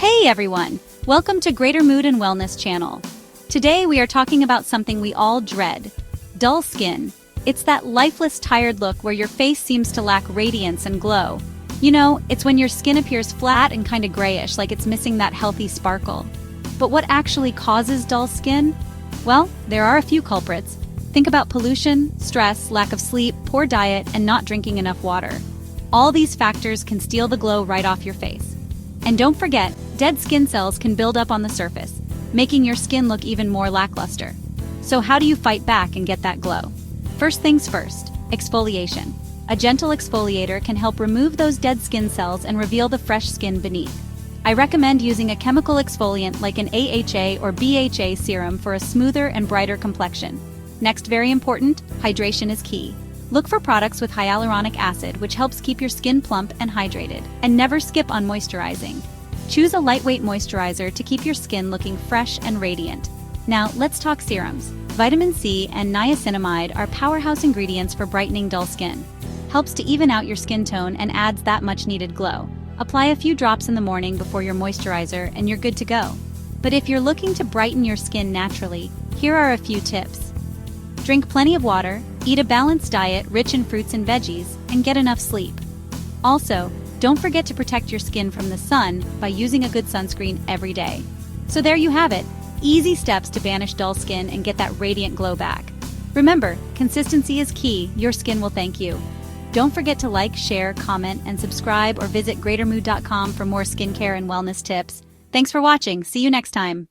Hey everyone! Welcome to Greater Mood and Wellness channel. Today we are talking about something we all dread: dull skin. It's that lifeless, tired look where your face seems to lack radiance and glow. You know, it's when your skin appears flat and kinda grayish, like it's missing that healthy sparkle. But what actually causes dull skin? Well, there are a few culprits. Think about pollution, stress, lack of sleep, poor diet, and not drinking enough water. All these factors can steal the glow right off your face. And don't forget, dead skin cells can build up on the surface, making your skin look even more lackluster. So how do you fight back and get that glow? First things first, exfoliation. A gentle exfoliator can help remove those dead skin cells and reveal the fresh skin beneath. I recommend using a chemical exfoliant like an AHA or BHA serum for a smoother and brighter complexion. Next, very important, hydration is key. Look for products with hyaluronic acid, which helps keep your skin plump and hydrated. And never skip on moisturizing. Choose a lightweight moisturizer to keep your skin looking fresh and radiant. Now, let's talk serums. Vitamin C and niacinamide are powerhouse ingredients for brightening dull skin. Helps to even out your skin tone and adds that much needed glow. Apply a few drops in the morning before your moisturizer and you're good to go. But if you're looking to brighten your skin naturally, here are a few tips. Drink plenty of water, eat a balanced diet rich in fruits and veggies, and get enough sleep. Also, don't forget to protect your skin from the sun by using a good sunscreen every day. So there you have it, easy steps to banish dull skin and get that radiant glow back. Remember, consistency is key, your skin will thank you. Don't forget to like, share, comment, and subscribe or visit greatermood.com for more skincare and wellness tips. Thanks for watching, see you next time.